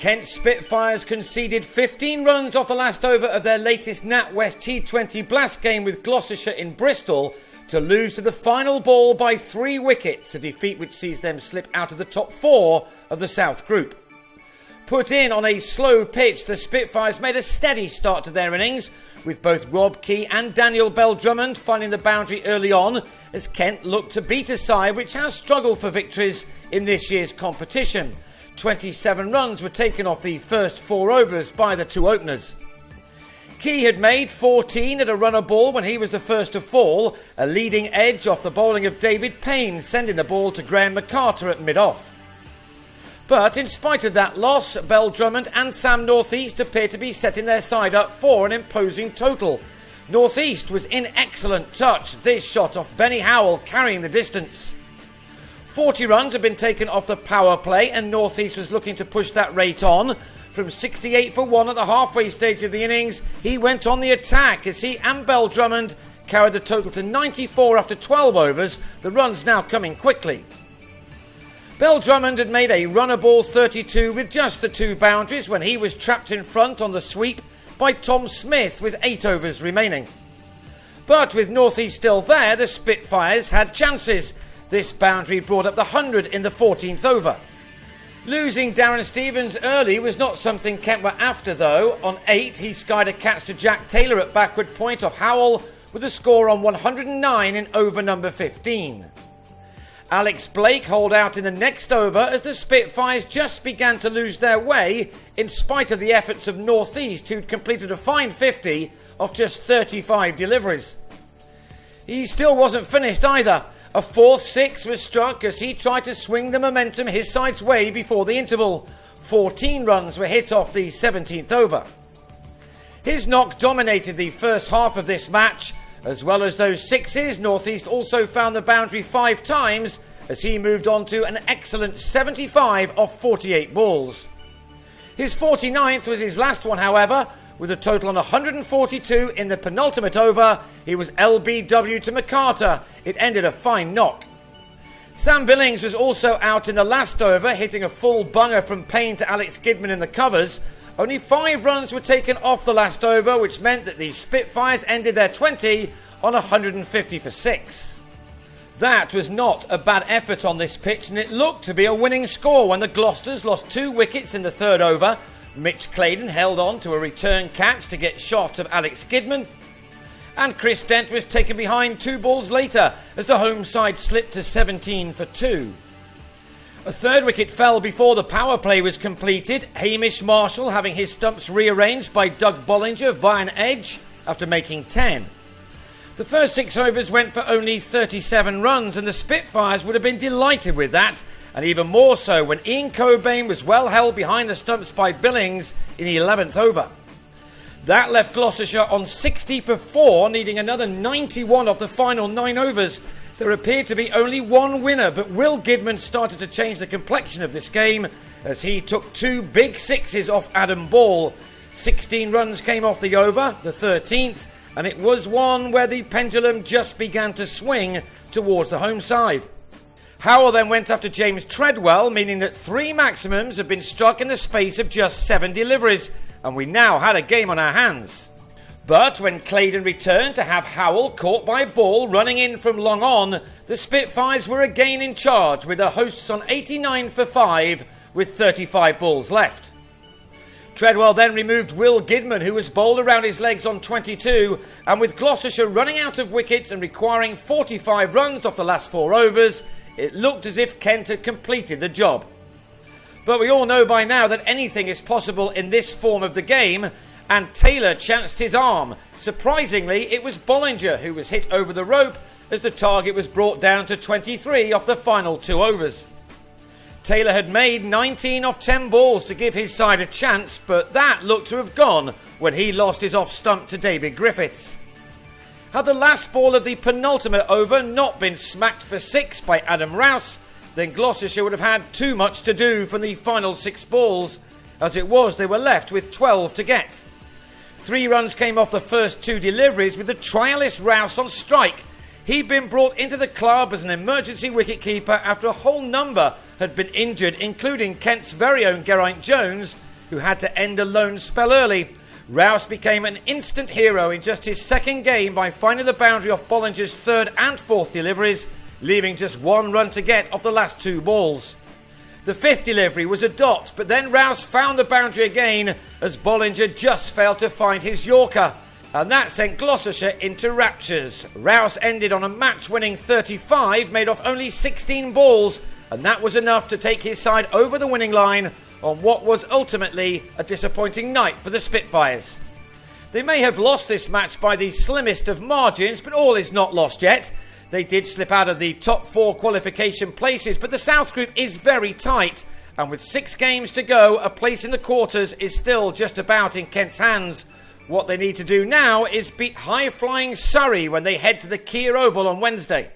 Kent Spitfires conceded 15 runs off the last over of their latest NatWest T20 Blast game with Gloucestershire in Bristol to lose to the final ball by 3 wickets, a defeat which sees them slip out of the top 4 of the South Group. Put in on a slow pitch, the Spitfires made a steady start to their innings, with both Rob Key and Daniel Bell-Drummond finding the boundary early on, as Kent looked to beat a side which has struggled for victories in this year's competition. 27 runs were taken off the first 4 overs by the 2 openers. Key had made 14 at a runner ball when he was the first to fall, a leading edge off the bowling of David Payne, sending the ball to Graham McCarter at mid-off. But in spite of that loss, Bell-Drummond and Sam Northeast appear to be setting their side up for an imposing total. Northeast was in excellent touch, this shot off Benny Howell carrying the distance. 40 runs had been taken off the power play and Northeast was looking to push that rate on. From 68 for 1 at the halfway stage of the innings, he went on the attack as he and Bell-Drummond carried the total to 94 after 12 overs, the runs now coming quickly. Bell-Drummond had made a runner ball 32 with just the 2 boundaries when he was trapped in front on the sweep by Tom Smith with 8 overs remaining. But with Northeast still there, the Spitfires had chances. This boundary brought up the 100 in the 14th over. Losing Darren Stevens early was not something Kent were after though. On 8 he skied a catch to Jack Taylor at backward point off Howell with a score on 109 in over number 15. Alex Blake holed out in the next over as the Spitfires just began to lose their way in spite of the efforts of Northeast, who'd completed a fine 50 off just 35 deliveries. He still wasn't finished either. A 4th 6 was struck as he tried to swing the momentum his side's way before the interval. 14 runs were hit off the 17th over. His knock dominated the first half of this match. As well as those 6s, Northeast also found the boundary 5 times as he moved on to an excellent 75 off 48 balls. His 49th was his last one, however. With a total on 142 in the penultimate over, he was LBW to McCarter. It ended a fine knock. Sam Billings was also out in the last over, hitting a full bunger from Payne to Alex Gidman in the covers. Only 5 runs were taken off the last over, which meant that the Spitfires ended their 20 on 150 for 6. That was not a bad effort on this pitch, and it looked to be a winning score when the Gloucesters lost 2 wickets in the 3rd over. Mitch Claydon held on to a return catch to get shot of Alex Gidman, and Chris Dent was taken behind 2 balls later as the home side slipped to 17 for 2. A 3rd wicket fell before the power play was completed, Hamish Marshall having his stumps rearranged by Doug Bollinger via an edge after making 10. The first 6 overs went for only 37 runs and the Spitfires would have been delighted with that, and even more so when Ian Cobain was well held behind the stumps by Billings in the 11th over. That left Gloucestershire on 60 for 4, needing another 91 off the final 9 overs. There appeared to be only one winner, but Will Gidman started to change the complexion of this game as he took 2 big 6s off Adam Ball. 16 runs came off the over, the 13th, and it was one where the pendulum just began to swing towards the home side. Howell then went after James Treadwell, meaning that 3 maximums had been struck in the space of just 7 deliveries, and we now had a game on our hands. But when Claydon returned to have Howell caught by ball running in from long on, the Spitfires were again in charge with the hosts on 89 for 5 with 35 balls left. Treadwell then removed Will Gidman, who was bowled around his legs on 22, and with Gloucestershire running out of wickets and requiring 45 runs off the last 4 overs, it looked as if Kent had completed the job. But we all know by now that anything is possible in this form of the game, and Taylor chanced his arm. Surprisingly, it was Bollinger who was hit over the rope as the target was brought down to 23 off the final 2 overs. Taylor had made 19 off 10 balls to give his side a chance, but that looked to have gone when he lost his off stump to David Griffiths. Had the last ball of the penultimate over not been smacked for 6 by Adam Rouse, then Gloucestershire would have had too much to do from the final 6 balls. As it was, they were left with 12 to get. 3 runs came off the first 2 deliveries with the trialist Rouse on strike. He'd been brought into the club as an emergency wicketkeeper after a whole number had been injured, including Kent's very own Geraint Jones, who had to end a loan spell early. Rouse became an instant hero in just his second game by finding the boundary off Bollinger's third and fourth deliveries, leaving just one run to get off the last two balls. The fifth delivery was a dot, but then Rouse found the boundary again as Bollinger just failed to find his Yorker, and that sent Gloucestershire into raptures. Rouse ended on a match-winning 35 made off only 16 balls, and that was enough to take his side over the winning line on what was ultimately a disappointing night for the Spitfires. They may have lost this match by the slimmest of margins, but all is not lost yet. They did slip out of the top 4 qualification places, but the South Group is very tight, and with 6 games to go, a place in the quarters is still just about in Kent's hands. What they need to do now is beat high-flying Surrey when they head to the Kier Oval on Wednesday.